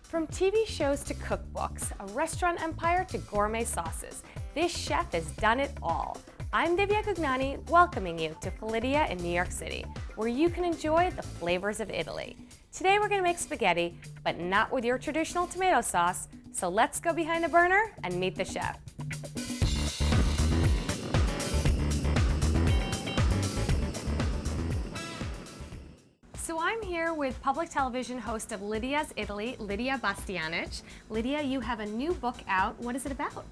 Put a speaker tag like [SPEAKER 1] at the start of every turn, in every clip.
[SPEAKER 1] From TV shows to cookbooks, a restaurant empire to gourmet sauces, this chef has done it all. I'm Divya Gugnani, welcoming you to Felidia in New York City, where you can enjoy the flavors of Italy. Today we're going to make spaghetti, but not with your traditional tomato sauce, so let's go behind the burner and meet the chef. So I'm here with public television host of Lidia's Italy, Lidia Bastianich. Lidia, you have a new book out. What is it about?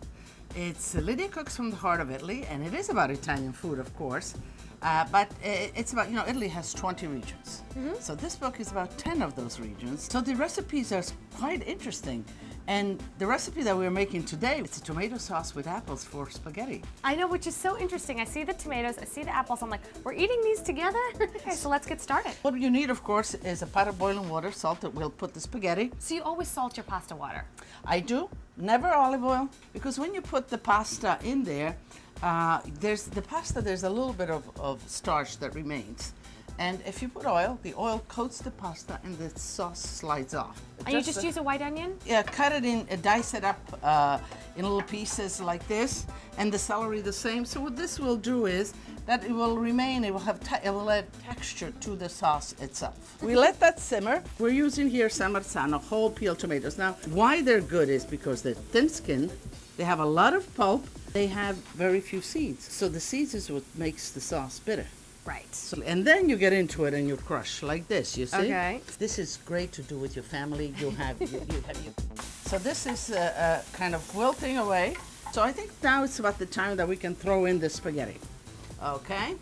[SPEAKER 2] It's Lidia Cooks from the Heart of Italy, and it is about Italian food, of course. But it's about, Italy has 20 regions. So this book is about 10 of those regions. So the recipes are quite interesting. And the recipe that we're making today, it's a tomato sauce with apples for spaghetti.
[SPEAKER 1] I know, which is so interesting. I see the tomatoes, I see the apples. I'm like, we're eating these together? Okay, so let's get started.
[SPEAKER 2] What you need, of course, is a pot of boiling water, salt that we'll put the spaghetti.
[SPEAKER 1] So you always salt your pasta water?
[SPEAKER 2] I do. Never olive oil, because when you put the pasta in there, there's a little bit of starch that remains. And if you put oil, the oil coats the pasta and the sauce slides off.
[SPEAKER 1] And you just use a white onion?
[SPEAKER 2] Yeah, cut it in, dice it up in little pieces like this, and the celery the same. So what this will do is that it will remain, it will add texture to the sauce itself. We let that simmer. We're using here San Marzano whole peeled tomatoes. Now, why they're good is because they're thin-skinned, they have a lot of pulp, they have very few seeds. So the seeds is what makes the sauce bitter.
[SPEAKER 1] Right.
[SPEAKER 2] So, and then you get into it and you crush like this, you see?
[SPEAKER 1] Okay.
[SPEAKER 2] This is great to do with your family. You have your. So this is kind of wilting away. So I think now it's about the time that we can throw in the spaghetti. Okay?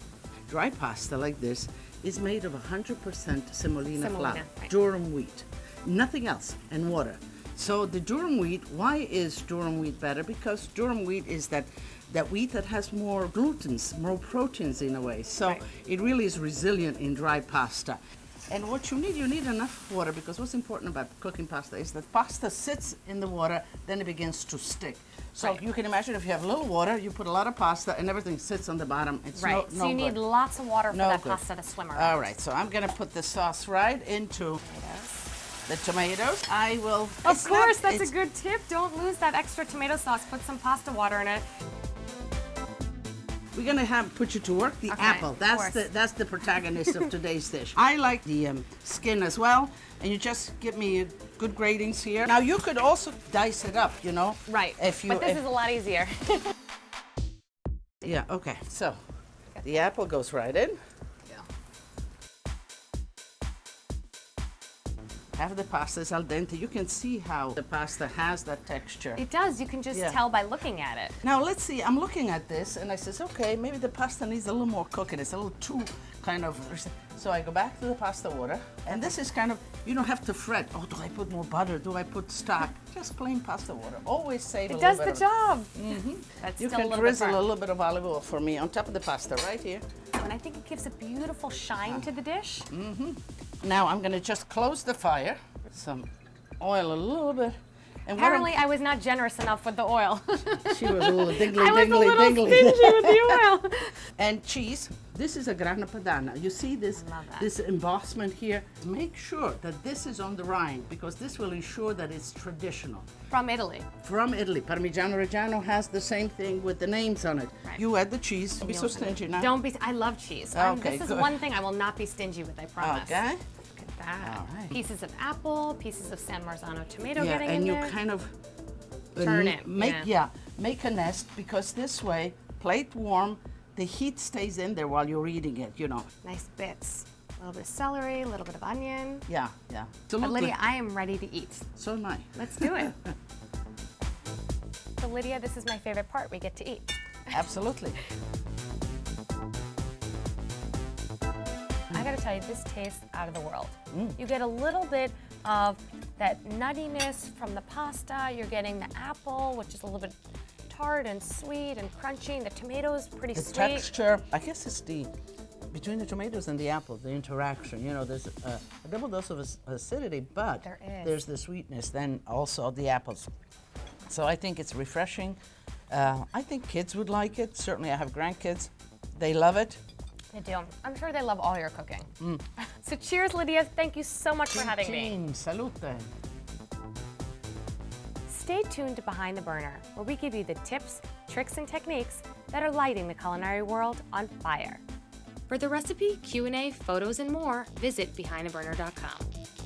[SPEAKER 2] Dry pasta like this is made of 100% semolina flour,
[SPEAKER 1] right.
[SPEAKER 2] Durum wheat, nothing else, and water. So the Durum wheat, why is Durum wheat better? Because Durum wheat is that wheat that has more glutens, more proteins in a way. So right. It really is resilient in dry pasta. And what you need enough water, because what's important about cooking pasta is that pasta sits in the water, then it begins to stick. So right. You can imagine if you have a little water, you put a lot of pasta and everything sits on the bottom. It's
[SPEAKER 1] right. So you need lots of water for that pasta to swim around.
[SPEAKER 2] All right, so I'm gonna put the sauce right into the tomatoes. I will.
[SPEAKER 1] Of course, that's a good tip. Don't lose that extra tomato sauce. Put some pasta water in it.
[SPEAKER 2] We're gonna put you to work. The apple. That's the protagonist of today's dish. I like the skin as well, and you just give me good gratings here. Now you could also dice it up,
[SPEAKER 1] Right. But this is a lot easier.
[SPEAKER 2] Yeah. Okay. So the apple goes right in. Half the pasta is al dente. You can see how the pasta has that texture.
[SPEAKER 1] It does. You can just tell by looking at it.
[SPEAKER 2] Now let's see. I'm looking at this and I says, okay, maybe the pasta needs a little more cooking. It's a little too kind of. So I go back to the pasta water, and this is kind of, you don't have to fret. Oh, do I put more butter? Do I put stock? Just plain pasta water. Always save a little bit.
[SPEAKER 1] It does the job.
[SPEAKER 2] That's you can drizzle a little bit of olive oil for me on top of the pasta right here.
[SPEAKER 1] And I think it gives a beautiful shine to the dish.
[SPEAKER 2] Now I'm going to just close the fire. Some oil a little bit. And
[SPEAKER 1] apparently I was not generous enough with the oil.
[SPEAKER 2] She was a little dingly,
[SPEAKER 1] I was a little stingy with the oil.
[SPEAKER 2] And cheese. This is a grana padano. You see this embossment here? Make sure that this is on the rind, because this will ensure that it's traditional.
[SPEAKER 1] From Italy.
[SPEAKER 2] From Italy. Parmigiano Reggiano has the same thing with the names on it. Right. You add the cheese. Don't be so stingy now.
[SPEAKER 1] Don't be. I love cheese.
[SPEAKER 2] Okay,
[SPEAKER 1] this is one thing I will not be stingy with, I promise.
[SPEAKER 2] Okay.
[SPEAKER 1] Look at that.
[SPEAKER 2] All right.
[SPEAKER 1] Pieces of apple, pieces of San Marzano tomato getting
[SPEAKER 2] in there.
[SPEAKER 1] And
[SPEAKER 2] you kind of
[SPEAKER 1] turn it.
[SPEAKER 2] Make a nest, because this way, plate warm, the heat stays in there while you're eating it,
[SPEAKER 1] Nice bits. A little bit of celery, a little bit of onion.
[SPEAKER 2] Yeah.
[SPEAKER 1] But Lidia, I am ready to eat.
[SPEAKER 2] So am I.
[SPEAKER 1] Let's do it. So Lidia, this is my favorite part. We get to eat.
[SPEAKER 2] Absolutely.
[SPEAKER 1] I gotta tell you, this tastes out of the world. You get a little bit of that nuttiness from the pasta. You're getting the apple, which is a little bit tart and sweet and crunchy, and the tomatoes pretty sweet.
[SPEAKER 2] The texture, I guess it's between the tomatoes and the apple, the interaction. There's a double dose of acidity, but there's the sweetness, then also the apples. So I think it's refreshing. I think kids would like it. Certainly I have grandkids. They love it.
[SPEAKER 1] They do. I'm sure they love all your cooking. So cheers, Lidia. Thank you so much for having me.
[SPEAKER 2] Salute.
[SPEAKER 1] Stay tuned to Behind the Burner, where we give you the tips, tricks, and techniques that are lighting the culinary world on fire. For the recipe, Q&A, photos, and more, visit behindtheburner.com.